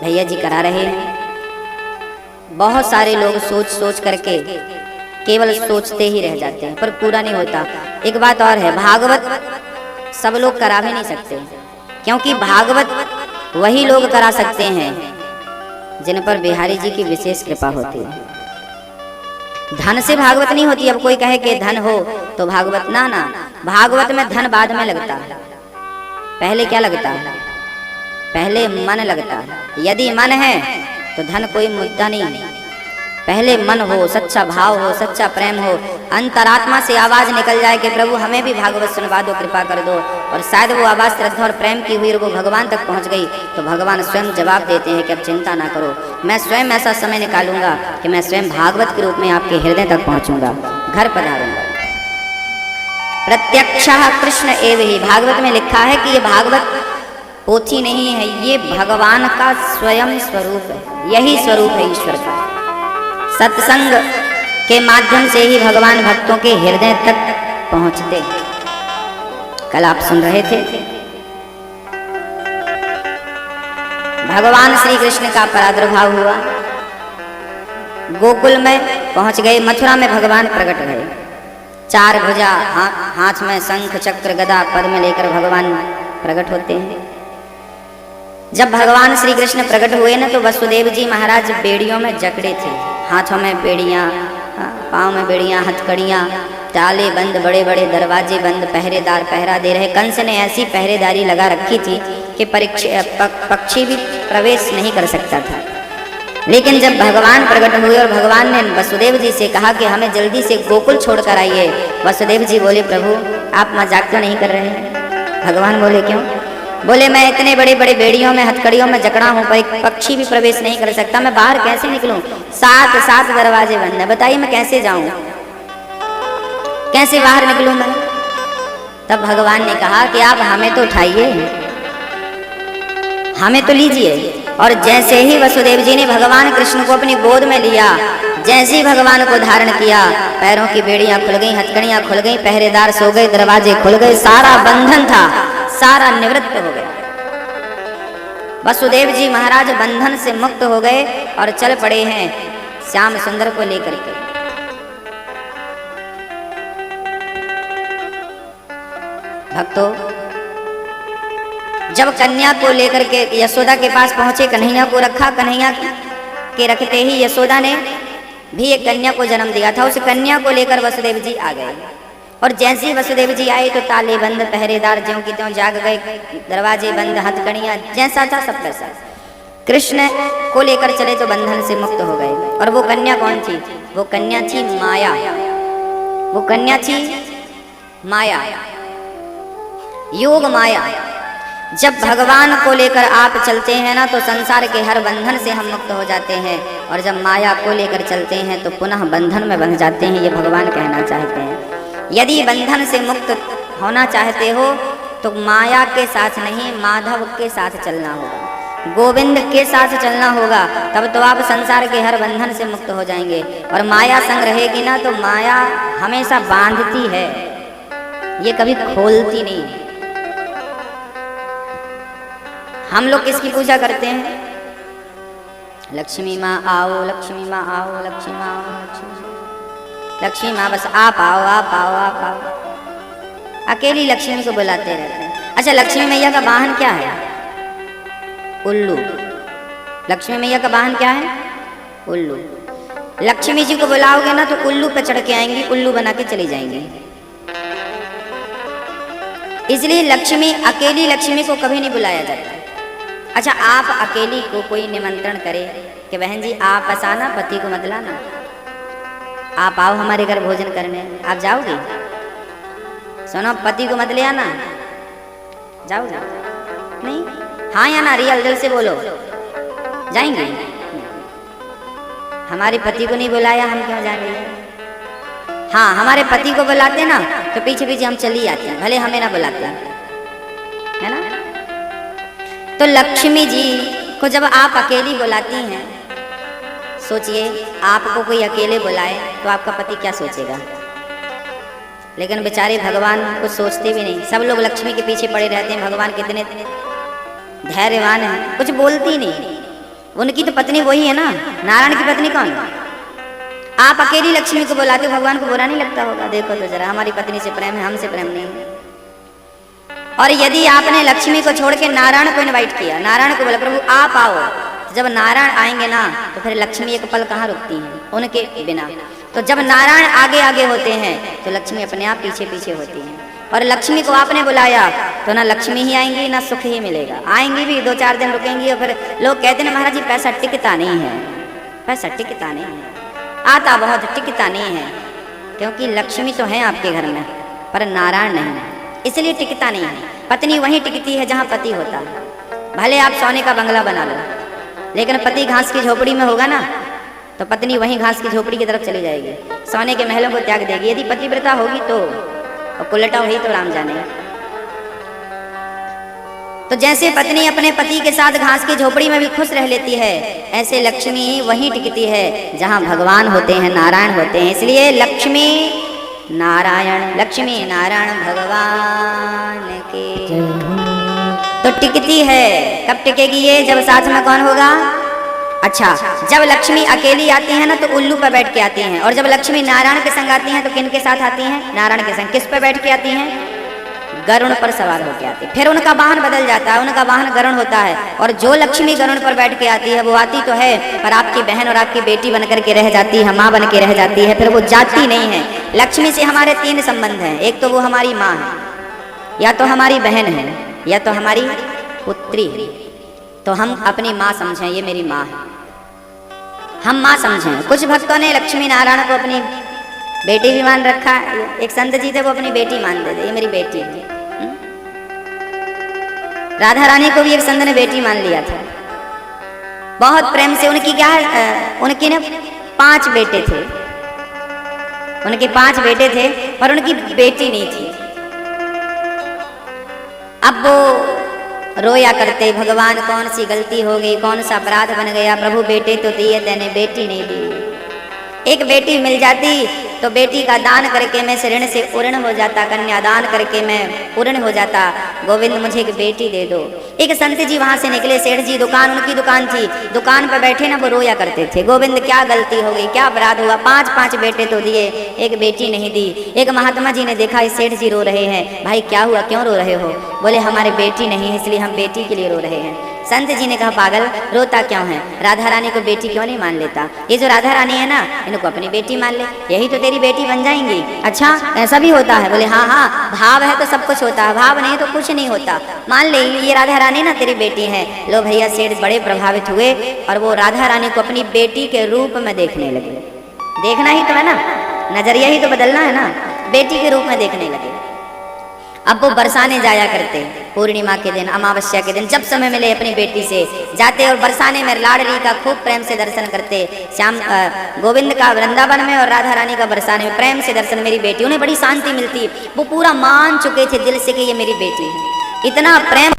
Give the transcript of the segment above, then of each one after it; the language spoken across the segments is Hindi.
भैया जी करा रहे हैं। बहुत सारे लोग सोच सोच करके केवल सोचते ही रह जाते हैं पर पूरा नहीं होता। एक बात और है, भागवत सब लोग करा भी नहीं सकते, क्योंकि भागवत वही लोग करा सकते हैं जिन पर बिहारी जी की विशेष कृपा होती है। धन से भागवत नहीं होती। अब कोई कहे कि धन हो तो भागवत, ना ना, भागवत में धन बाद में लगता है। पहले क्या लगता है? पहले मन लगता है। यदि मन है तो धन कोई मुद्दा नहीं है। पहले मन हो, सच्चा भाव हो, सच्चा प्रेम हो, अंतरात्मा से आवाज निकल जाए कि प्रभु हमें भी भागवत सुनवा दो, कृपा कर दो, और शायद वो आवाज श्रद्धा और प्रेम की हुई वो भगवान तक पहुंच गई, तो भगवान स्वयं जवाब देते हैं कि अब चिंता ना करो, मैं स्वयं ऐसा समय निकालूंगा कि मैं स्वयं भागवत के रूप में आपके हृदय तक पहुंचूंगा, घर पधारूंगा। प्रत्यक्षः कृष्ण एव ही, भागवत में लिखा है कि ये भागवत पोथी नहीं है, ये भगवान का स्वयं स्वरूप है। यही स्वरूप है ईश्वर का। सत्संग के माध्यम से ही भगवान भक्तों के हृदय तक पहुंचते। कल आप सुन रहे थे भगवान श्री कृष्ण का प्रादुर्भाव हुआ, गोकुल में पहुंच गए, मथुरा में भगवान प्रकट हुए। चार भुजा, हाथ में शंख चक्र गदा पद्म लेकर भगवान प्रकट होते हैं। जब भगवान श्री कृष्ण प्रकट हुए ना, तो वसुदेव जी महाराज बेड़ियों में जकड़े थे, हाथों में बेड़ियां, पाँव में बेड़ियां, हथकड़ियां, ताले बंद, बड़े बड़े दरवाजे बंद, पहरेदार पहरा दे रहे। कंस ने ऐसी पहरेदारी लगा रखी थी कि पक्षी भी प्रवेश नहीं कर सकता था। लेकिन जब भगवान प्रकट हुए और भगवान ने वसुदेव जी से कहा कि हमें जल्दी से गोकुल छोड़कर आइए, वसुदेव जी बोले प्रभु आप मजाक तो नहीं कर रहे हैं? भगवान बोले क्यों? बोले मैं इतने बड़े बड़े बेड़ियों में, हथकड़ियों में जकड़ा हूँ, पर एक पक्षी भी प्रवेश नहीं कर सकता, मैं बाहर कैसे निकलूं? सात दरवाजे बंद है, बताइए मैं कैसे जाऊं, कैसे बाहर निकलूं मैं? तब भगवान ने कहा कि आप हमें तो उठाइए, हमें तो लीजिए। और जैसे ही वसुदेव जी ने भगवान कृष्ण को अपनी गोद में लिया, जैसे ही भगवान को धारण किया, पैरों की बेड़ियां खुल गई, हथकड़ियां खुल गई, पहरेदार सो गए, दरवाजे खुल गए, सारा बंधन था सारा निवृत्त हो गया। वसुदेव जी महाराज बंधन से मुक्त हो गए और चल पड़े हैं श्याम सुंदर को लेकर के। भक्तों, जब कन्या को लेकर के यशोदा के पास पहुंचे, कन्हैया को रखा, कन्हैया के रखते ही यशोदा ने भी एक कन्या को जन्म दिया था। उस कन्या को लेकर वसुदेव जी आ गए, और जैसे ही वसुदेव जी आए तो ताले बंद, पहरेदार ज्यों की त्यों जाग गए, दरवाजे बंद, हथकड़ियां जैसा था सब वैसा। कृष्ण को लेकर चले तो बंधन से मुक्त हो गए। और वो कन्या कौन थी? वो कन्या थी माया। वो कन्या थी माया, योग माया। जब भगवान को लेकर आप चलते हैं ना, तो संसार के हर बंधन से हम मुक्त हो जाते हैं, और जब माया को लेकर चलते हैं तो पुनः बंधन में बंध जाते हैं। ये भगवान कहना चाहते हैं। यदि बंधन से मुक्त होना चाहते हो तो माया के साथ नहीं, माधव के साथ चलना होगा, गोविंद के साथ चलना होगा, तब तो आप संसार के हर बंधन से मुक्त हो जाएंगे। और माया संग रहेगी ना, तो माया हमेशा बांधती है, ये कभी खोलती नहीं। हम लोग किसकी पूजा करते हैं? लक्ष्मी माँ आओ, लक्ष्मी माँ आओ, लक्ष्मी माँ आओ, लक्ष्मी माँ बस आप आओ, आप आओ, आप आओ, अकेली लक्ष्मी को बुलाते रहते हैं। अच्छा, लक्ष्मी मैया का वाहन क्या है? उल्लू। लक्ष्मी मैया का वाहन क्या है? उल्लू। लक्ष्मी जी को बुलाओगे ना तो उल्लू पे चढ़ के आएंगी, उल्लू बना के चली जाएंगी। इसलिए लक्ष्मी, अकेली लक्ष्मी को कभी नहीं बुलाया जाता। अच्छा, आप अकेली को कोई निमंत्रण करे कि बहन जी आप बस आना, पति को मत लाना, आप आओ हमारे घर भोजन करने, आप जाओगी? सुनो, पति को मत ले आना, जाओगे? नहीं, हाँ या ना, रियल दिल से बोलो, जाएंगे? हमारे पति को नहीं बुलाया, हम क्यों जाएंगे? हाँ, हमारे पति को बुलाते ना तो पीछे पीछे हम चली आते हैं, भले हमें ना बुलाते हैं, है ना? तो लक्ष्मी जी को जब आप अकेली बुलाती हैं, सोचिए आपको कोई अकेले बुलाए तो आपका पति क्या सोचेगा? लेकिन बेचारे भगवान कुछ सोचते भी नहीं। सब लोग लक्ष्मी के पीछे पड़े रहते हैं। भगवान कितने धैर्यवान हैं, कुछ बोलती नहीं। उनकी तो पत्नी वही है ना, नारायण की पत्नी कौन? आप अकेली लक्ष्मी को बुलाते हो, भगवान को बुरा नहीं लगता होगा? देखो तो जरा, हमारी पत्नी से प्रेम है, हमसे प्रेम नहीं है। और यदि आपने लक्ष्मी को छोड़ के नारायण को इनवाइट किया, नारायण को बोला प्रभु आप आओ, तो जब नारायण आएंगे ना तो फिर लक्ष्मी एक पल कहाँ रुकती हैं उनके बिना। तो जब नारायण आगे आगे होते हैं तो लक्ष्मी अपने आप पीछे पीछे होती हैं। और लक्ष्मी को आपने बुलाया तो ना लक्ष्मी ही आएंगी ना सुख ही मिलेगा। आएंगी भी 2-4 दिन रुकेंगी और फिर लोग कहते हैं ना महाराज जी पैसा टिकता नहीं है, पैसा टिकता नहीं है, आता बहुत टिकता नहीं है। क्योंकि लक्ष्मी तो है आपके घर में पर नारायण नहीं है, इसलिए टिकता नहीं है। पत्नी वहीं टिकती है जहाँ पति होता है। भले आप सोने का बंगला बना लो, लेकिन पति घास की झोपड़ी में होगा ना तो पत्नी वहीं घास की झोपड़ी की तरफ चली जाएगी, सोने के महलों को त्याग देगी। यदि पतिव्रता होगी तो, और कुलटा हुई तो राम जाने। तो जैसे पत्नी अपने पति के साथ घास की झोपड़ी में भी खुश रह लेती है, ऐसे लक्ष्मी वहीं टिकती है जहाँ भगवान होते हैं, नारायण होते हैं। इसलिए लक्ष्मी नारायण, लक्ष्मी नारायण भगवान के तो टिकती है। कब टिकेगी ये? जब साथ में कौन होगा? अच्छा, जब लक्ष्मी अकेली आती है ना तो उल्लू पर बैठ के आती हैं, और जब लक्ष्मी नारायण के संग आती हैं तो किन के साथ आती हैं? नारायण के संग। किस पर बैठ के आती हैं? गरुड़ पर सवार होकर आती है। फिर उनका वाहन बदल जाता है, उनका वाहन गरुड़ होता है। और जो लक्ष्मी गरुड़ पर बैठ के आती है वो आती तो है पर आपकी बहन और आपकी बेटी बनकर के रह जाती है, माँ बन के रह जाती है, फिर वो जाती नहीं है। लक्ष्मी से हमारे 3 संबंध हैं। एक तो वो हमारी माँ है, या तो हमारी बहन है, या तो हमारी पुत्री। तो हम अपनी माँ समझें, ये मेरी माँ है, हम माँ समझें। कुछ भक्तों ने लक्ष्मी नारायण को अपनी बेटी भी मान रखा। एक संत जी थे वो अपनी बेटी मान देते, ये मेरी बेटी है। राधा रानी को भी एक संत ने बेटी मान लिया था, बहुत प्रेम से। उनकी क्या उनकी ने 5 बेटे थे, उनके 5 बेटे थे पर उनकी बेटी नहीं थी। अब वो रोया करते, भगवान कौन सी गलती हो गई, कौन सा अपराध बन गया, प्रभु बेटे तो दिए तेने बेटी नहीं दी। एक बेटी मिल जाती तो बेटी का दान करके मैं ऋण से पूर्ण हो जाता, कन्यादान करके मैं पूर्ण हो जाता। गोविंद मुझे एक बेटी दे दो। एक संत जी वहां से निकले, सेठ जी दुकान, उनकी दुकान थी, दुकान पर बैठे ना वो रोया करते थे, गोविंद क्या गलती हो गई, क्या अपराध हुआ, 5-5 बेटे तो दिए, एक बेटी नहीं दी। एक महात्मा जी ने देखा इस सेठ जी रो रहे हैं, भाई क्या हुआ, क्यों रो रहे हो? बोले हमारे बेटी नहीं है इसलिए हम बेटी के लिए रो रहे हैं। संत जी ने कहा पागल, रोता क्यों है? राधा रानी को बेटी क्यों नहीं मान लेता? ये जो राधा रानी है ना इनको अपनी बेटी मान ले, यही तो तेरी बेटी बन जाएंगी। अच्छा ऐसा भी होता है? बोले हाँ हाँ, भाव है तो सब कुछ होता है, भाव नहीं तो कुछ नहीं होता। मान ले ये राधा रानी ना तेरी बेटी है। लो भैया, सेठ बड़े प्रभावित हुए और वो राधा रानी को अपनी बेटी के रूप में देखने लगे। देखना ही तो है ना, नजरिया ही तो बदलना है ना, बेटी के रूप में देखने लगे। अब वो बरसाने जाया करते, पूर्णिमा के दिन, अमावस्या के दिन, जब समय मिले अपनी बेटी से जाते और बरसाने में लाडली का खूब प्रेम से दर्शन करते। श्याम गोविंद का वृंदावन में और राधा रानी का बरसाने में प्रेम से दर्शन, मेरी बेटी, उन्हें बड़ी शांति मिलती। वो पूरा मान चुके थे दिल से कि ये मेरी बेटी है, इतना प्रेम।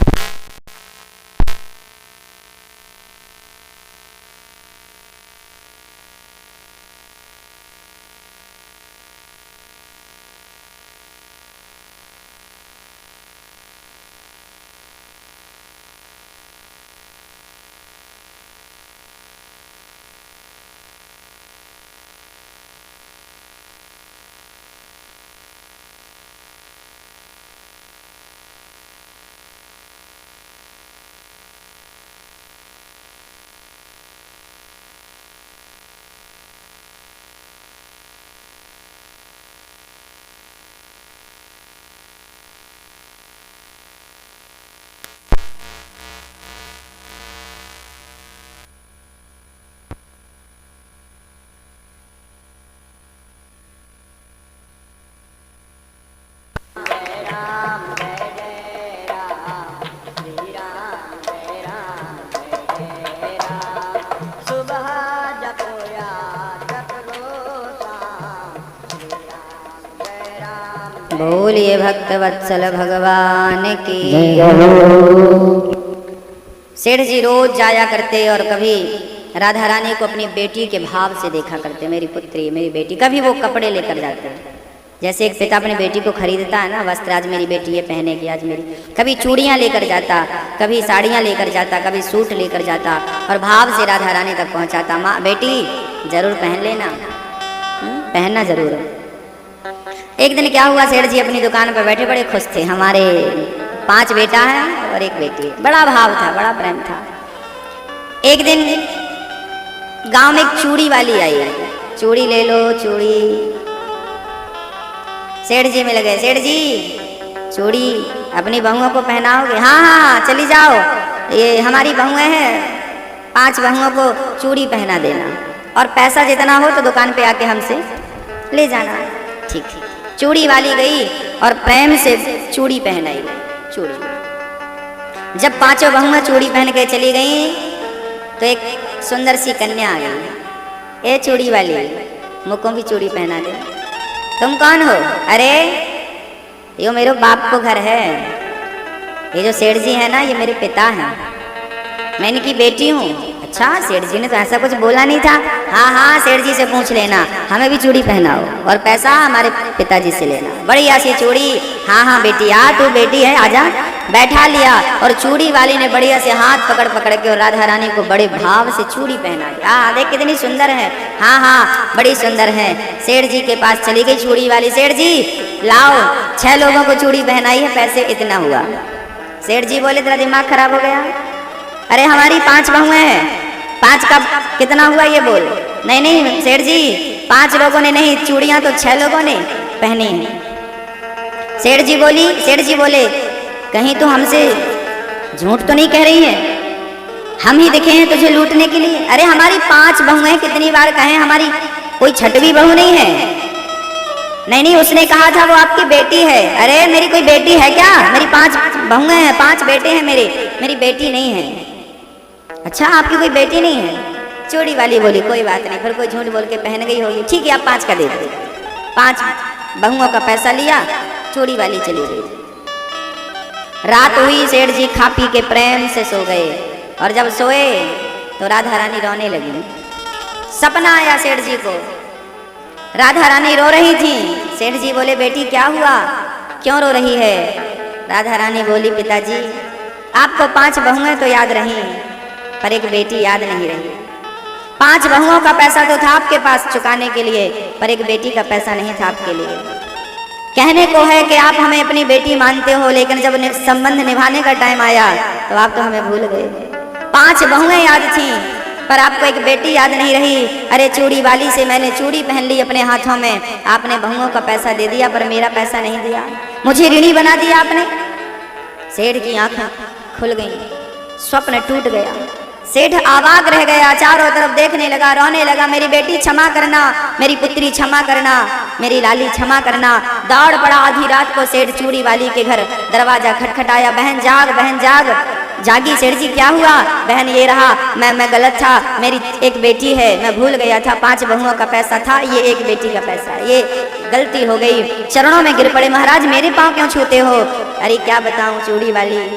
बोलिए भक्त वत्सल भगवान की। सेठ जी रोज जाया करते और कभी राधा रानी को अपनी बेटी के भाव से देखा करते, मेरी पुत्री, मेरी बेटी। कभी वो कपड़े लेकर जाते, जैसे एक पिता अपनी बेटी को खरीदता है ना वस्त्र, आज मेरी बेटी ये पहनेगी, आज मेरी, कभी चूड़ियाँ लेकर जाता, कभी साड़ियाँ लेकर जाता, कभी सूट लेकर जाता और भाव से राधा रानी तक पहुँचाता, माँ बेटी जरूर पहन लेना, पहनना जरूर है। एक दिन क्या हुआ, सेठ जी अपनी दुकान पर बैठे बड़े खुश थे, हमारे 5 बेटा है और 1 बेटी है, बड़ा भाव था, बड़ा प्रेम था। एक दिन गांव में एक चूड़ी वाली आई, चूड़ी ले लो चूड़ी, सेठ जी मिल गए, सेठ जी चूड़ी अपनी बहुओं को पहनाओगे? हाँ हाँ चली जाओ, ये हमारी बहुएं हैं, 5 बहुओं को चूड़ी पहना देना और पैसा जितना हो तो दुकान पे आके हमसे ले जाना। ठीक है, चूड़ी वाली गई और प्रेम से चूड़ी पहनाई, चूड़ी। जब 5 बहुएं चूड़ी पहन के चली गई तो एक सुंदर सी कन्या आ गई, ए चूड़ी वाली मुझको भी चूड़ी पहना दे। तुम कौन हो? अरे ये मेरे बाप को घर है, ये जो सेठ जी है ना ये मेरे पिता हैं, मैं इनकी बेटी हूँ। अच्छा, सेठ जी ने तो ऐसा कुछ बोला नहीं था। हाँ हाँ सेठ जी से पूछ लेना, हमें भी चूड़ी पहनाओ और पैसा हमारे पिताजी से लेना। बढ़िया सी चूड़ी, हाँ हाँ बेटी आ, तू बेटी है आजा। बैठा लिया और चूड़ी वाली ने बढ़िया से हाथ पकड़ पकड़ के और राधा रानी को बड़े भाव से चूड़ी पहना दी। हाँ देख कितनी सुंदर है, हाँ हाँ बड़ी सुंदर है। सेठ जी के पास चली गई चूड़ी वाली, सेठ जी लाओ 6 लोगों को चूड़ी पहनाई है, पैसे इतना हुआ। सेठ जी बोले तेरा दिमाग खराब हो गया? अरे हमारी 5 बहुएं हैं, 5 का कितना हुआ ये बोल। नहीं नहीं सेठ जी 5 लोगों ने नहीं, चूड़ियां तो 6 लोगों ने पहनी है। सेठ जी बोले कहीं तो हमसे झूठ तो नहीं कह रही है, हम ही दिखे हैं तुझे लूटने के लिए? अरे हमारी 5 बहुएं, कितनी बार कहें, हमारी कोई छठवीं बहू नहीं है। नहीं नहीं उसने कहा था वो आपकी बेटी है। अरे मेरी कोई बेटी है क्या? मेरी 5 बहुएं हैं, 5 बेटे हैं मेरे, मेरी बेटी नहीं है। अच्छा आपकी कोई बेटी नहीं है? चूड़ी वाली बोली कोई बात नहीं, फिर कोई झूठ बोल के पहन गई होगी, ठीक है आप 5 का दे दो। 5 बहुओं का पैसा लिया, चूड़ी वाली चली गई। रात हुई, सेठ जी खा पी के प्रेम से सो गए और जब सोए तो राधा रानी रोने लगी। सपना आया सेठ जी को, राधा रानी रो रही थी। सेठ जी बोले बेटी क्या हुआ, क्यों रो रही है? राधा रानी बोली पिताजी आपको 5 बहुएं तो याद रही पर एक बेटी याद नहीं रही। 5 बहुओं का पैसा तो था आपके पास चुकाने के लिए, पर एक बेटी का पैसा नहीं था आपके लिए। कहने को है कि आप हमें अपनी बेटी मानते हो, लेकिन जब संबंध निभाने का टाइम आया तो आप तो हमें भूल गए। 5 बहुएं याद थी पर आपको एक बेटी याद नहीं रही। अरे चूड़ी वाली से मैंने चूड़ी पहन ली अपने हाथों में, आपने बहुओं का पैसा दे दिया पर मेरा पैसा नहीं दिया, मुझे ऋणी बना दिया आपने। सेठ की आंखें खुल गई, स्वप्न टूट गया। सेठ आवाग रह गया, चारों तरफ देखने लगा, रोने लगा, मेरी बेटी क्षमा करना, मेरी पुत्री क्षमा करना, मेरी लाली क्षमा करना। दौड़ पड़ा आधी रात को सेठ चूड़ी वाली के घर, दरवाजा खटखटाया, बहन जाग, बहन जाग। जागी, सेठ जी क्या हुआ? बहन ये रहा, मैं गलत था, मेरी एक बेटी है, मैं भूल गया था, 5 बहुओं का पैसा था, ये एक बेटी का पैसा, ये गलती हो गई। चरणों में गिर पड़े, महाराज मेरे पाँव क्यों छूते हो? अरे क्या बताऊं चूड़ी वाली,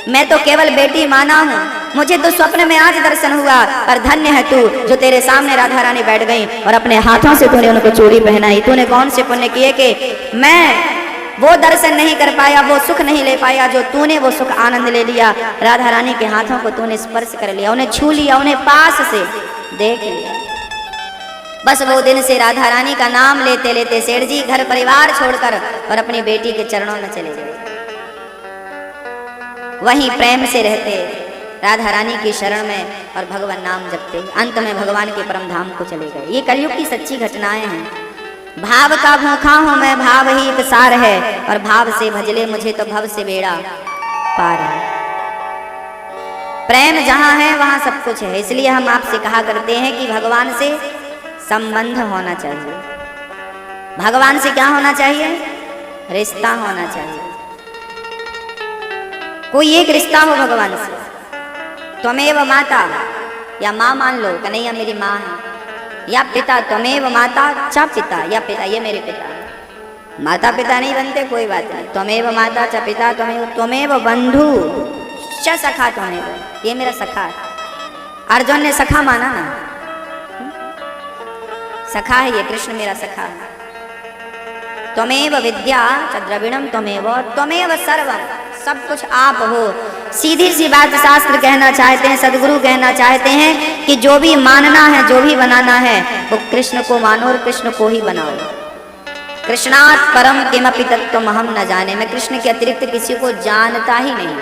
मैं तो केवल बेटी माना हूँ, मुझे तो स्वप्न में आज दर्शन हुआ, पर धन्य है तू जो तेरे सामने राधा रानी बैठ गई और अपने हाथों से तूने उनको चूड़ी पहनाई। तूने कौन से पुण्य किए कि मैं वो दर्शन नहीं कर पाया, वो सुख नहीं ले पाया जो तूने वो सुख आनंद ले लिया। राधा रानी के हाथों को तूने स्पर्श कर लिया, उन्हें छू लिया, उन्हें पास से देख लिया। बस वो दिन से राधा रानी का नाम लेते लेते सेठ जी घर परिवार छोड़कर और अपनी बेटी के चरणों में चले गए। वहीं प्रेम से रहते, राधा रानी की शरण में और भगवान नाम जपते, अंत में भगवान के परम धाम को चले गए। ये कलयुग की सच्ची घटनाएं हैं। भाव का भूखा हूं मैं, भाव ही एक सार है, और भाव से भजले मुझे तो भव से बेड़ा पार है। प्रेम जहां है वहां सब कुछ है। इसलिए हम आपसे कहा करते हैं कि भगवान से संबंध होना चाहिए। भगवान से क्या होना चाहिए? रिश्ता होना चाहिए। कोई एक रिश्ता हो भगवान से। त्वमेव माता, या माँ मान लो, कन्हैया मेरी माँ है, या पिता, त्वमेव माता च पिता, या पिता ये मेरे पिता है। माता पिता नहीं बनते कोई बात नहीं, त्वमेव माता च पिता, त्वमेव बंधु च सखा, त्वमेव ये मेरा सखा है। अर्जुन ने सखा माना ना, सखा है ये, कृष्ण मेरा सखा है। त्वमेव विद्या च द्रविणम त्वमेव सर्वम, सब कुछ आप हो। सीधी सी बात शास्त्र कहना चाहते हैं, सदगुरु कहना चाहते हैं कि जो भी मानना है, जो भी बनाना है, वो कृष्ण को मानो और कृष्ण को ही बनाओ। कृष्णात् परम किमपि तत्त्वम अहम न जाने, मैं कृष्ण के अतिरिक्त किसी को जानता ही नहीं।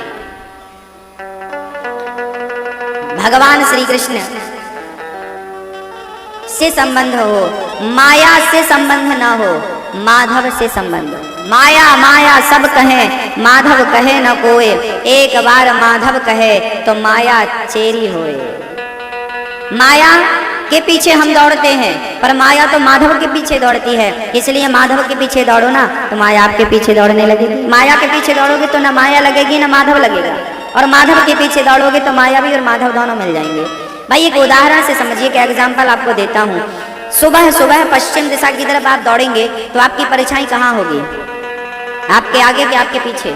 भगवान श्री कृष्ण से संबंध हो, माया से संबंध ना हो, माधव से संबंध। माया माया सब कहे, माधव कहे न कोय, एक बार माधव कहे तो माया चेरी होए। माया के पीछे हम दौड़ते हैं, पर माया तो माधव के पीछे दौड़ती है, इसलिए माधव के पीछे दौड़ो ना तो माया आपके पीछे दौड़ने लगेगी। माया के पीछे दौड़ोगे तो ना माया लगेगी ना माधव लगेगा, और माधव के पीछे दौड़ोगे तो माया भी और माधव दोनों मिल जाएंगे। भाई एक उदाहरण से समझिए कि एग्जाम्पल आपको देता हूँ। सुबह सुबह पश्चिम दिशा की तरफ आप दौड़ेंगे तो आपकी परछाई कहाँ होगी? आपके आगे कि आपके पीछे?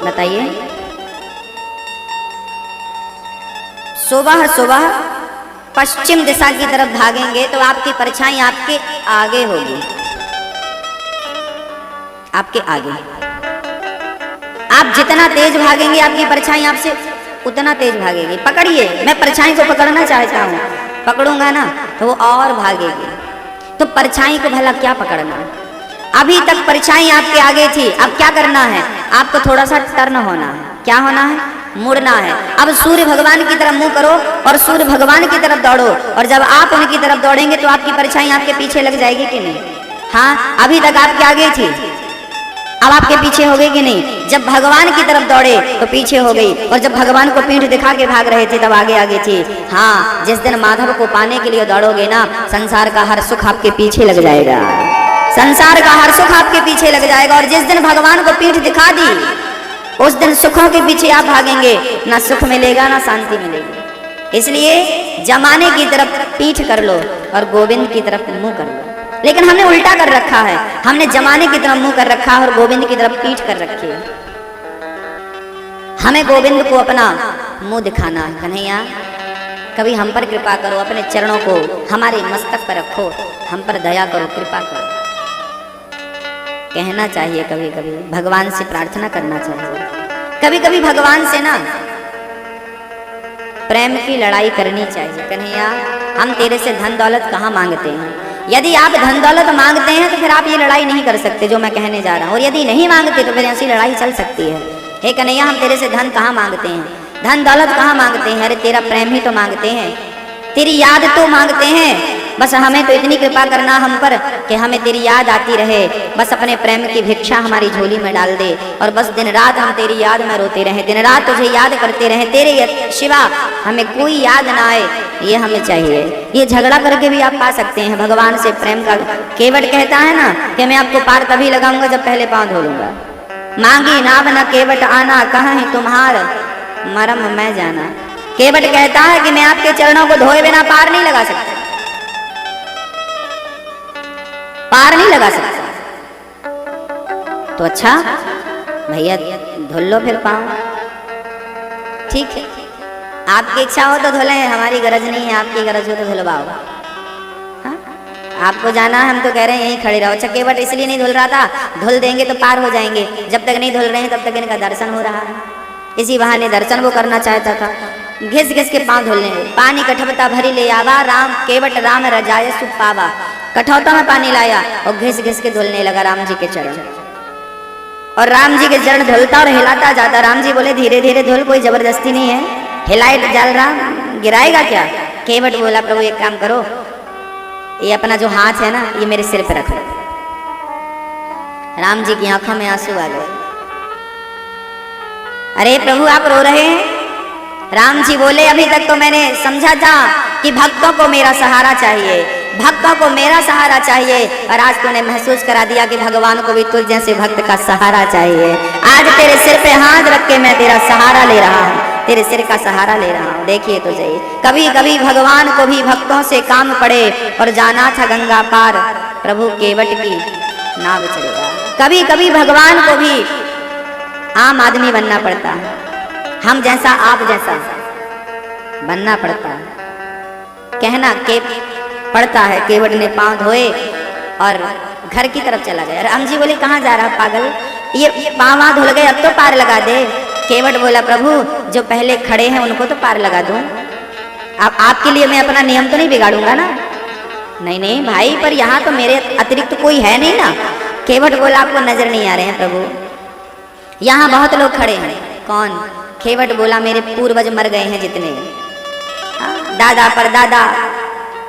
बताइए। सुबह सुबह पश्चिम दिशा की तरफ भागेंगे तो आपकी परछाई आपके आगे होगी, आपके आगे। आप जितना तेज भागेंगे आपकी परछाई आपसे उतना तेज भागेगी। पकड़िए, मैं परछाई को पकड़ना चाहता हूँ, पकड़ूंगा ना तो वो और भागेगी। तो परछाई को भला क्या पकड़ना? अभी तक परछाई आपके आगे थी, अब क्या करना है? आपको थोड़ा सा टर्न होना है। क्या होना है? मुड़ना है। अब सूर्य भगवान की तरफ मुंह करो और सूर्य भगवान की तरफ दौड़ो, और जब आप उनकी तरफ दौड़ेंगे तो आपकी परछाई आपके पीछे लग जाएगी कि नहीं? हाँ, अभी तक आपके आगे थी, अब आपके पीछे हो गई कि नहीं? जब भगवान की तरफ दौड़े तो पीछे हो गई, और जब भगवान को पीठ दिखा के भाग रहे थे तब आगे आगे थी। हाँ, जिस दिन माधव को पाने के लिए दौड़ोगे ना, संसार का हर सुख आपके पीछे लग जाएगा, संसार का हर सुख आपके पीछे लग जाएगा। और जिस दिन भगवान को पीठ दिखा दी उस दिन सुखों के पीछे आप भागेंगे, ना सुख मिलेगा ना शांति मिलेगी। इसलिए जमाने की तरफ पीठ कर लो और गोविंद की तरफ मुंह कर लो। लेकिन हमने उल्टा कर रखा है, हमने जमाने की तरफ मुंह कर रखा है और गोविंद की तरफ पीठ कर रखी है। हमें गोविंद को अपना मुंह दिखाना है। कन्हैया कभी हम पर कृपा करो, अपने चरणों को हमारे मस्तक पर रखो, हम पर दया करो, कृपा करो। कहना चाहिए, कभी कभी भगवान से प्रार्थना करना चाहिए। कभी कभी भगवान से ना प्रेम की लड़ाई करनी चाहिए। कन्हैया हम तेरे से धन दौलत कहाँ मांगते हैं? यदि आप धन दौलत मांगते हैं तो फिर आप ये लड़ाई नहीं कर सकते जो मैं कहने जा रहा हूँ, और यदि नहीं मांगते तो फिर ऐसी लड़ाई चल सकती है। हे कन्हैया हम तेरे से धन कहाँ मांगते हैं, धन दौलत कहाँ मांगते हैं? अरे तेरा प्रेम ही तो मांगते हैं, तेरी याद तो मांगते हैं। बस हमें तो इतनी कृपा करना हम पर कि हमें तेरी याद आती रहे। बस अपने प्रेम की भिक्षा हमारी झोली में डाल दे, और बस दिन रात हम तेरी याद में रोते रहें, दिन रात तुझे याद करते रहें, तेरे सिवा हमें कोई याद ना आए, ये हमें चाहिए। ये झगड़ा करके भी आप पा सकते हैं भगवान से प्रेम का। केवट कहता है ना कि मैं आपको पार तभी लगाऊंगा जब पहले पाँव धो लूंगा। मांगी नाव न केवट आना, कहाँ तुम्हार मरम मैं जाना। केवट कहता है कि मैं आपके चरणों को धोए बिना पार नहीं लगा सकता, पार नहीं लगा सकता। तो अच्छा भैया धुल लो फिर पाँव, ठीक है, आपकी इच्छा हो तो धुले, हमारी गरज नहीं है, आपकी गरज हो तो धुलवाओ। हाँ? आपको जाना है, हम तो कह रहे हैं यहीं खड़े रहो। अच्छा केवट इसलिए नहीं धुल रहा था, धुल देंगे तो पार हो जाएंगे, जब तक नहीं धुल रहे हैं तब तक इनका दर्शन हो रहा है, इसी बहाने दर्शन वो करना चाहता था। घिस घिस के पाँव धुलने, पानी कठवता भरी ले आवा, राम केवट राम रजाय सुख पावा। कठौता में पानी लाया और घिस घिस के धुलने लगा राम जी के चरण, और राम जी के चरण धुलता और हिलाता जाता। राम जी बोले धीरे धीरे धुल, कोई जबरदस्ती नहीं है, हिलाए जल रहा, गिराएगा क्या? केवट बोला प्रभु एक काम करो, ये अपना जो हाथ है ना ये मेरे सिर पे रख लो। राम जी की आंखों में आंसू आ गए। अरे प्रभु आप रो रहे हैं? राम जी बोले अभी तक तो मैंने समझा था कि भक्तों को मेरा सहारा चाहिए, भक्तों को मेरा सहारा चाहिए, और आज तूने महसूस करा दिया कि भगवान को भी तुझ जैसे भक्त का सहारा चाहिए। आज तेरे सिर पे हाथ रख के मैं तेरा सहारा ले रहा हूँ, तेरे सिर का सहारा ले रहा हूँ। देखिए तो सही, कभी कभी भगवान को भी भक्तों से काम पड़े, और जाना था गंगा पार प्रभु केवट की नाव चढ़ेगा। कभी कभी भगवान को भी आम आदमी बनना पड़ता है, हम जैसा आप जैसा बनना पड़ता है, कहना के पड़ता है। केवट ने पांव धोए और घर की तरफ चला गया। राम जी बोले कहाँ जा रहा पागल, ये पाँव वहाँ धुल गए, अब तो पार लगा दे। केवट बोला प्रभु जो पहले खड़े हैं उनको तो पार लगा दूं, अब आपके लिए मैं अपना नियम तो नहीं बिगाड़ूंगा ना। नहीं नहीं भाई, पर यहाँ तो मेरे अतिरिक्त कोई है नहीं ना। केवट बोला आपको नजर नहीं आ रहे हैं प्रभु, यहाँ बहुत लोग खड़े हैं। कौन? केवट बोला मेरे पूर्वज मर गए हैं जितने, दादा परदादा,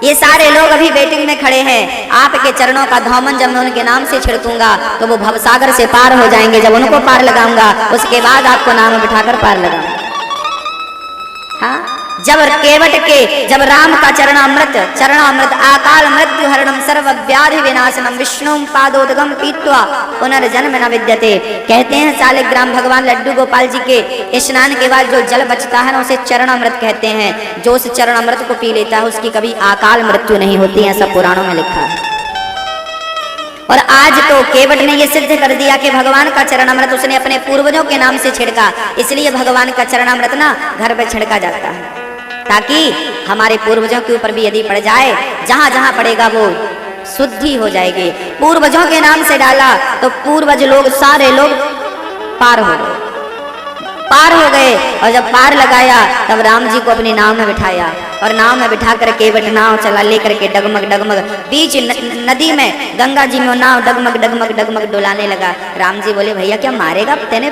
ये सारे लोग अभी वेटिंग में खड़े हैं। आपके चरणों का धौमन जब मैं उनके नाम से छिड़कूंगा तो वो भवसागर से पार हो जाएंगे। जब उनको पार लगाऊंगा उसके बाद आपको नाम बिठाकर पार लगाऊंगा। हाँ, जब राम का चरणामृत आकाल मृत्यु हरणम सर्व व्याधि विनाशनम विष्णु पादोदगम पीत्वा पुनर्जन्म न विद्यते। कहते हैं 40 ग्राम भगवान लड्डू गोपाल जी के स्नान के बाद जो जल बचता है ना उसे चरणामृत कहते हैं। जो उस चरणामृत को पी लेता है उसकी कभी आकाल मृत्यु नहीं होती है, सब पुराणों में लिखा है। और आज तो केवट ने यह सिद्ध कर दिया कि भगवान का चरणामृत उसने अपने पूर्वजों के नाम से छिड़का, इसलिए भगवान का चरणामृत ना घर पे छिड़का जाता है, ताकि हमारे पूर्वजों के ऊपर भी यदि पड़ जाए, जहां जहां पड़ेगा वो शुद्धि हो जाएगी। पूर्वजों के नाम से डाला तो पूर्वज लोग सारे लोग पार हो गए। और जब पार लगाया तब राम जी को अपनी नाव में बिठाया और नाव में बिठा कर केवट नाव चला लेकर के डगमग डगमग बीच नदी में गंगा जी में नाव डगमग डगमग डगमग डुलाने लगा। राम जी बोले भैया क्या मारेगा, तेने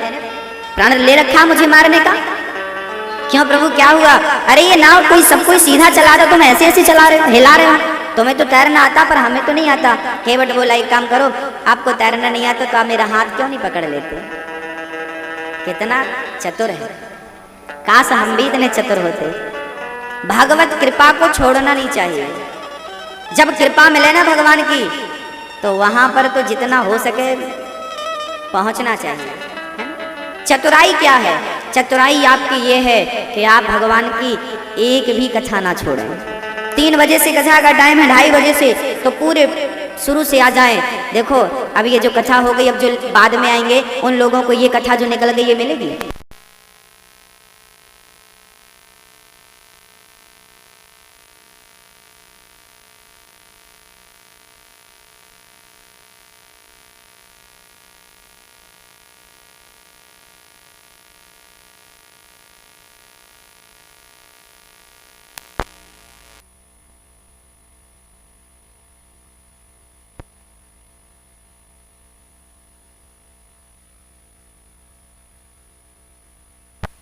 प्राण ले रखा मुझे मारने का? क्यों प्रभु क्या हुआ? अरे ये नाव कोई सब कोई सीधा चला रहा, तुम ऐसे ऐसे चला रहे हो, हिला रहे हो। तुम्हें तो तैरना आता पर हमें तो नहीं आता। केवट बोला एक काम करो, आपको तैरना नहीं आता तो आप मेरा हाथ क्यों नहीं पकड़ लेते? कितना चतुर है, काश हम भी इतने चतुर होते। भगवत कृपा को छोड़ना नहीं चाहिए। जब कृपा मिले ना भगवान की तो वहां पर तो जितना हो सके पहुंचना चाहिए। चतुराई क्या है? चतुराई आपकी ये है कि आप भगवान की एक भी कथा ना छोड़ें। 3 बजे से कथा का टाइम है, 2:30 बजे से तो पूरे शुरू से आ जाएं। देखो अब ये जो कथा हो गई, अब जो बाद में आएंगे उन लोगों को ये कथा जो निकल गई ये मिलेगी।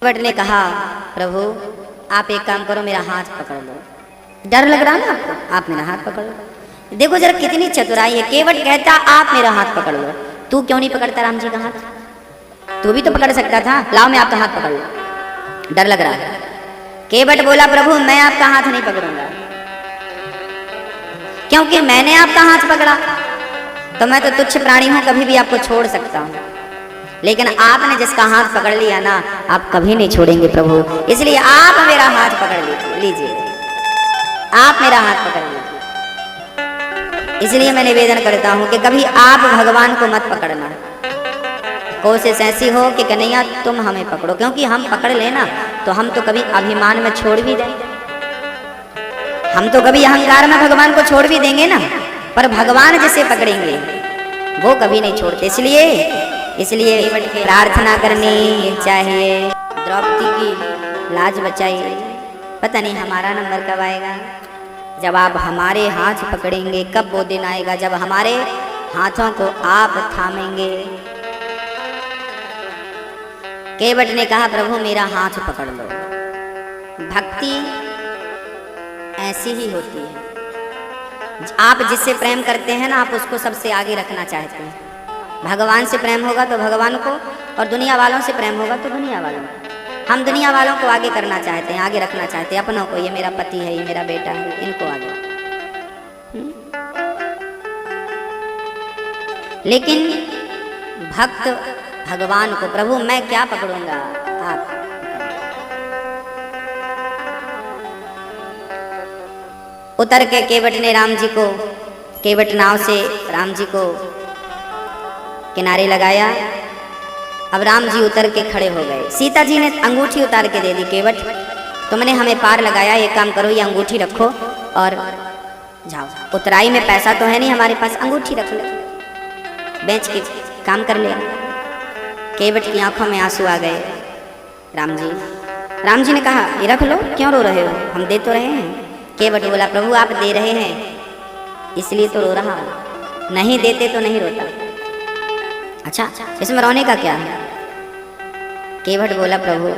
केवट ने कहा प्रभु आप एक काम करो, मेरा हाथ पकड़ लो। डर लग रहा ना आपको, आप मेरा हाथ पकड़ लो। देखो जरा कितनी चतुराई है। केवट कहता आप मेरा हाथ पकड़ लो, तू क्यों नहीं पकड़ता राम जी का हाथ? तू भी तो पकड़ सकता था, लाओ मैं आपका हाथ पकड़ लो। डर लग रहा है। केवट बोला प्रभु मैं आपका हाथ नहीं पकड़ूंगा, क्योंकि मैंने आपका हाथ पकड़ा तो मैं तो तुच्छ प्राणी हूं, कभी भी आपको छोड़ सकता हूं। लेकिन आपने जिसका हाथ पकड़ लिया ना, आप कभी नहीं छोड़ेंगे प्रभु, इसलिए आप मेरा हाथ पकड़ लीजिए, आप मेरा हाथ पकड़ लीजिए। इसलिए मैं निवेदन करता हूं कि कभी आप भगवान को मत पकड़ना। कोशिश ऐसी हो कि कन्हैया तुम हमें पकड़ो, क्योंकि हम पकड़ लेना तो हम तो कभी अभिमान में छोड़ भी देंगे, हम तो कभी अहंकार में भगवान को छोड़ भी देंगे ना, पर भगवान जिसे पकड़ेंगे वो कभी नहीं छोड़ते। इसलिए प्रार्थना करनी चाहिए। द्रौपदी की लाज बचाइए, पता नहीं हमारा नंबर कब आएगा। जब आप हमारे हाथ पकड़ेंगे कब वो दिन आएगा जब हमारे हाथों को आप थामेंगे। केवट ने कहा प्रभु मेरा हाथ पकड़ लो। भक्ति ऐसी ही होती है, आप जिससे प्रेम करते हैं ना आप उसको सबसे आगे रखना चाहते हैं। भगवान से प्रेम होगा तो भगवान को, और दुनिया वालों से प्रेम होगा तो दुनिया वालों को। हम दुनिया वालों को आगे करना चाहते हैं, आगे रखना चाहते हैं अपनों को, ये मेरा पति है, ये मेरा बेटा है, इनको आगे। लेकिन भक्त भगवान को, प्रभु मैं क्या पकड़ूंगा, आप उतर के केवट ने राम जी को, केवट नाव से राम जी को किनारे लगाया। अब राम जी उतर के खड़े हो गए। सीता जी ने अंगूठी उतार के दे दी, केवट तुमने हमें पार लगाया, एक काम करो ये अंगूठी रखो और जाओ, उतराई में पैसा तो है नहीं हमारे पास, अंगूठी रख ले, बेच के काम कर ले। केवट की आंखों में आंसू आ गए। राम जी ने कहा ये रख लो, क्यों रो रहे हो, हम दे तो रहे हैं। केवट बोला प्रभु आप दे रहे हैं इसलिए तो रो रहा हूं, नहीं देते तो नहीं रोता। अच्छा इसमें रोने का क्या है? केवट बोला प्रभु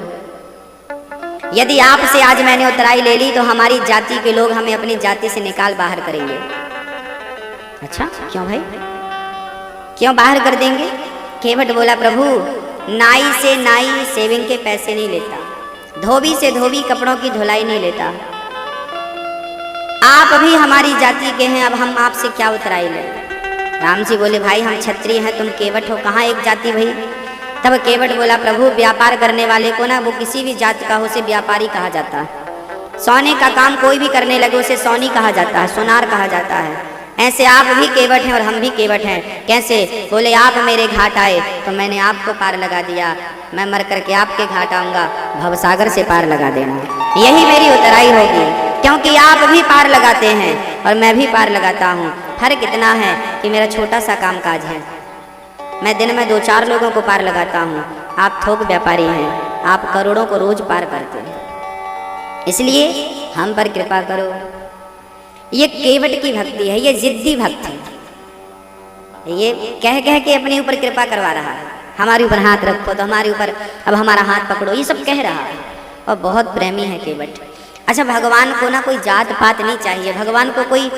यदि आपसे आज मैंने उतराई ले ली तो हमारी जाति के लोग हमें अपनी जाति से निकाल बाहर करेंगे। अच्छा क्यों भाई, क्यों बाहर कर देंगे? केवट बोला प्रभु नाई से नाई सेविंग के पैसे नहीं लेता, धोबी से धोबी कपड़ों की धुलाई नहीं लेता। आप भी हमारी जाति के हैं, अब हम आपसे क्या उतराई लें? राम जी बोले भाई हम क्षत्रिय हैं, तुम केवट हो, कहाँ एक जाति भाई? तब केवट बोला प्रभु व्यापार करने वाले को ना, वो किसी भी जात का हो उसे व्यापारी कहा जाता है। सोने का काम कोई भी करने लगे उसे सोनी कहा जाता है, सोनार कहा जाता है। ऐसे आप भी केवट हैं और हम भी केवट हैं। कैसे? बोले आप मेरे घाट आए तो मैंने आपको पार लगा दिया, मैं मर करके आपके घाट आऊंगा, भवसागर से पार लगा देना, यही मेरी उतराई होगी। क्योंकि आप भी पार लगाते हैं और मैं भी पार लगाता हूँ। फर्क इतना है कि मेरा छोटा सा काम काज है, मैं दिन में 2-4 लोगों को पार लगाता हूँ, आप थोक व्यापारी हैं, आप करोड़ों को रोज पार करते हैं, इसलिए हम पर कृपा करो। ये केवट की भक्ति है, ये जिद्दी भक्त है, ये कह कह के अपने ऊपर कृपा करवा रहा है, हमारे ऊपर हाथ रखो तो हमारे ऊपर अब हमारा हाथ पकड़ो, ये सब कह रहा है और बहुत प्रेमी है केवट। अच्छा भगवान को ना कोई जात पात नहीं चाहिए, भगवान को कोई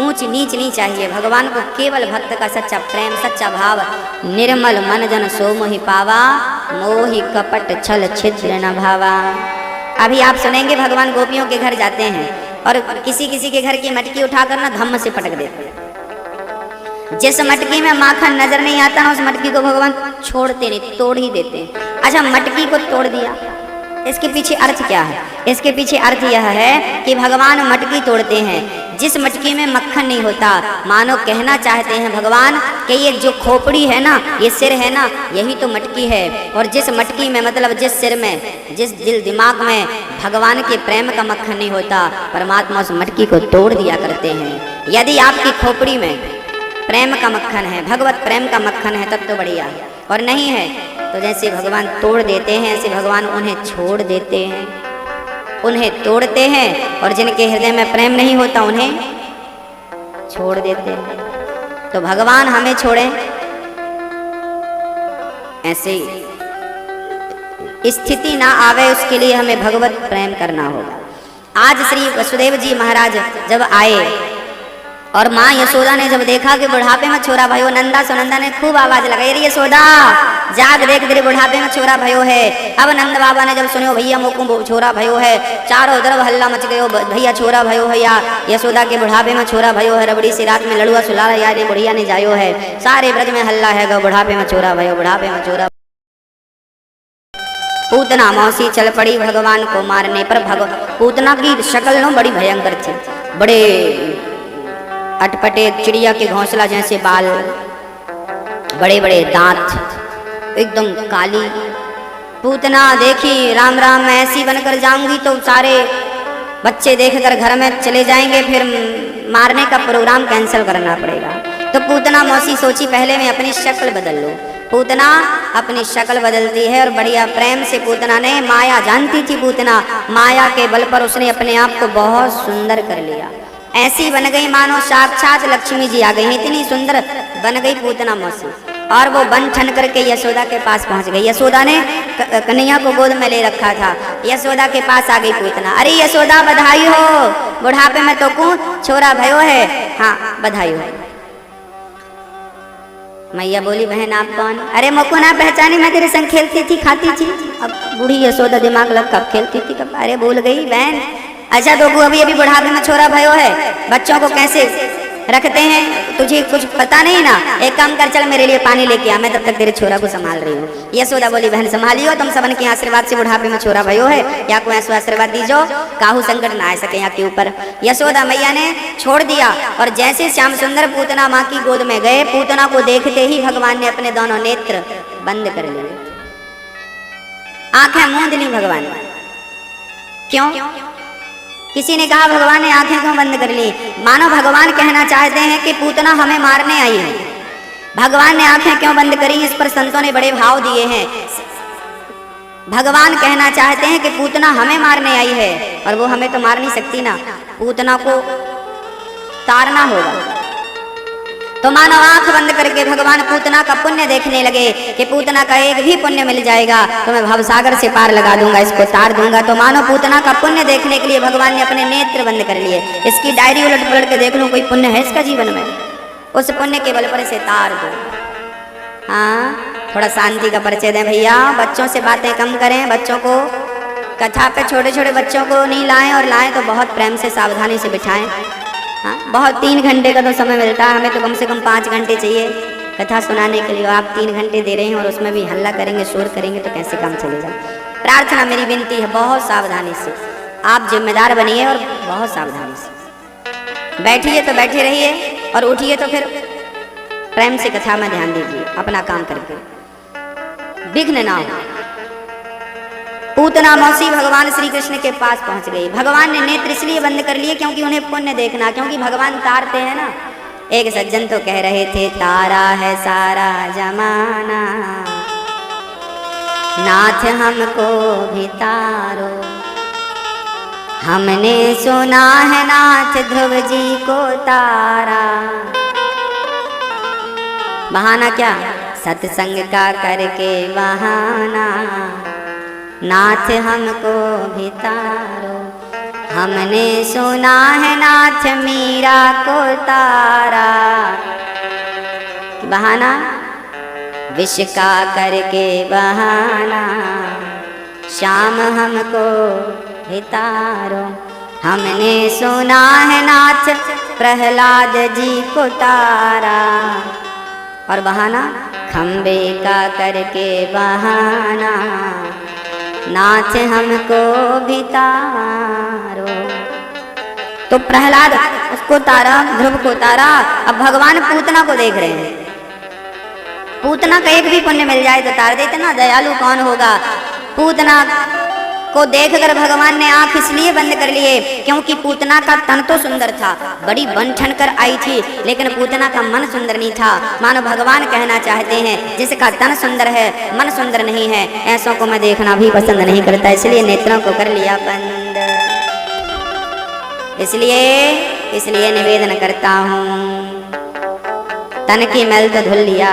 ऊंच नीच नहीं चाहिए, भगवान को केवल भक्त का सच्चा प्रेम सच्चा भाव। निर्मल मन जन सो मोहि पावा, मोहि कपट छल छिद्र न भावा। अभी आप सुनेंगे भगवान गोपियों के घर जाते हैं और किसी किसी के घर की मटकी उठाकर ना धम्म से पटक देते हैं। जिस मटकी में माखन नजर नहीं आता ना उस मटकी को भगवान छोड़ते नहीं, तोड़ ही देते हैं। अच्छा मटकी को तोड़ दिया, इसके पीछे अर्थ क्या है? इसके पीछे अर्थ यह है कि भगवान मटकी तोड़ते हैं जिस मटकी में मक्खन नहीं होता। मानो कहना चाहते हैं भगवान कि ये जो खोपड़ी है ना, ये सिर है ना, यही तो मटकी है। और जिस मटकी में मतलब जिस सिर में, जिस दिल दिमाग में भगवान के प्रेम का मक्खन नहीं होता, परमात्मा उस मटकी को तोड़ दिया करते हैं। यदि आपकी खोपड़ी में प्रेम का मक्खन है, भगवत प्रेम का मक्खन है, तब तो बढ़िया है, और नहीं है तो जैसे भगवान तोड़ देते हैं ऐसे भगवान उन्हें छोड़ देते हैं, उन्हें तोड़ते हैं। और जिनके हृदय में प्रेम नहीं होता उन्हें छोड़ देते हैं। तो भगवान हमें छोड़े ऐसे स्थिति ना आवे, उसके लिए हमें भगवत प्रेम करना होगा। आज श्री वसुदेव जी महाराज जब आए और माँ यशोदा ने जब देखा कि बुढ़ापे में छोरा भयो, नंदा सुनंदा ने खूब आवाज लगाई, अरे यशोदा जाग देख, तेरे बुढ़ापे में छोरा भयो है। अब नंद बाबा ने जब सुनो भैया मोको छोरा भयो है, चारों तरफ हल्ला मच गयो, भैया छोरा भयो है, या यशोदा के बुढ़ापे में छोरा भयो है, रबड़ी सी रात में लड़ुआ सुला रहा यार बुढ़िया ने जायो है, सारे ब्रज में हल्ला है गो, बुढ़ापे में छोरा भयो, बुढ़ापे में छोरा। पूतना मौसी चल पड़ी भगवान को मारने पर। पूतना की शक्ल नो बड़ी भयंकर थी, बड़े अटपटे चिड़िया के घोंसला जैसे बाल, बड़े बड़े दांत, एकदम काली। पूतना देखी राम राम मैं ऐसी बनकर जाऊंगी तो सारे बच्चे देखकर घर में चले जाएंगे, फिर मारने का प्रोग्राम कैंसिल करना पड़ेगा। तो पूतना मौसी सोची पहले मैं अपनी शक्ल बदल लूं। पूतना अपनी शक्ल बदलती है और बढ़िया प्रेम से पूतना ने, माया जानती थी पूतना, माया के बल पर उसने अपने आप को बहुत सुंदर कर लिया। ऐसी बन गई मानो साक्षात लक्ष्मी जी आ गई, इतनी सुंदर बन गई पूतना मौसी। और वो बन ठन करके यशोदा के पास पहुंच गई। यशोदा ने कन्हैया को गोद में ले रखा था, यशोदा के पास आ गई पूतना। अरे यशोदा बधाई हो, बुढ़ापे में तो को छोरा भयो है। हाँ बधाई हो। मैया बोली बहन आप कौन? अरे मोको ना पहचानी, मैं तेरे संग खेलती थी खाती थी। अब बूढ़ी यशोदा दिमाग लग, कब खेलती थी कब, अरे भूल गई बहन। अच्छा तो अभी बुढ़ापे में छोरा भयो है, बच्चों को कैसे रखते हैं तुझे कुछ पता नहीं ना। एक काम कर, चल मेरे लिए पानी लेके आ, मैं तब तक तेरे छोरा को संभाल रही हूँ। यशोदा बोली बहन संभालियो, तुम सबन के आशीर्वाद से बुढ़ापे में छोरा भयो है, या को ऐसा आशीर्वाद दीजो काहू संकट ना आ सके यहाँ के ऊपर। यशोदा मैया ने छोड़ दिया और जैसे श्याम सुंदर पूतना माँ की गोद में गए, पूतना को देखते ही भगवान ने अपने दोनों नेत्र बंद कर लिए, आंखें मूंद ली भगवान। क्यों? किसी ने कहा भगवान ने आंखें क्यों बंद कर ली? मानो भगवान कहना चाहते हैं कि पूतना हमें मारने आई है। भगवान ने आंखें क्यों बंद करी, इस पर संतों ने बड़े भाव दिए हैं। भगवान कहना चाहते हैं कि पूतना हमें मारने आई है, और वो हमें तो मार नहीं सकती ना, पूतना को तारना होगा। तो मानो आंख बंद करके भगवान पूतना का पुण्य देखने लगे कि पूतना का एक भी पुण्य मिल जाएगा तो मैं भवसागर से पार लगा दूंगा, इसको तार दूंगा। तो मानो पूतना का पुण्य देखने के लिए भगवान ने अपने नेत्र बंद कर लिए। इसकी डायरी उलट पलट के देख लूं, कोई पुण्य है इसका जीवन में, उस पुण्य के बल पर इसे तार दो। हाँ, थोड़ा शांति का परिचय दें भैया, बच्चों से बातें कम करें, बच्चों को कथा पे, छोटे छोटे बच्चों को नहीं लाएं, और लाएं तो बहुत प्रेम से सावधानी से बिठाएं। हाँ, बहुत 3 घंटे का तो समय मिलता है, हमें तो कम से कम 5 घंटे चाहिए कथा सुनाने के लिए। आप 3 घंटे दे रहे हैं और उसमें भी हल्ला करेंगे, शोर करेंगे तो कैसे काम चलेगा। प्रार्थना मेरी विनती है, बहुत सावधानी से आप जिम्मेदार बनिए और बहुत सावधानी से बैठिए तो बैठे रहिए, और उठिए तो फिर प्रेम से कथा में ध्यान दीजिए, अपना काम करके विघ्न ना हो। पूतना मौसी भगवान श्री कृष्ण के पास पहुंच गई। भगवान ने नेत्र इसलिए बंद कर लिए क्योंकि उन्हें पुण्य देखना, क्योंकि भगवान तारते हैं ना। एक सज्जन तो कह रहे थे, तारा है सारा जमाना, नाथ हमको भी तारो। हमने सुना है नाथ ध्रुव जी को तारा। बहाना क्या? सत्संग का करके बहाना, नाथ हमको भी तारो। हमने सुना है नाथ मीरा को तारा। बहाना विष का करके बहाना, श्याम हमको भी तारो। हमने सुना है नाथ प्रहलाद जी को तारा। और बहाना खंबे का करके बहाना, नाथ हमको भी तारो। तो प्रहलाद उसको तारा, ध्रुव को तारा। अब भगवान पूतना को देख रहे हैं। पूतना का एक भी पुण्य मिल जाए तो तार देते ना, दयालु कौन होगा। पूतना को देखकर भगवान ने आंख इसलिए बंद कर लिए क्योंकि पूतना का तन तो सुंदर था, बड़ी बन ठन कर आई थी, लेकिन पूतना का मन सुंदर नहीं था। मानो भगवान कहना चाहते हैं, जिसका तन सुंदर है मन सुंदर नहीं है, ऐसों को मैं देखना भी पसंद नहीं करता, इसलिए नेत्रों को कर लिया बंद। इसलिए निवेदन करता हूँ, तन की मैल तो धुल लिया,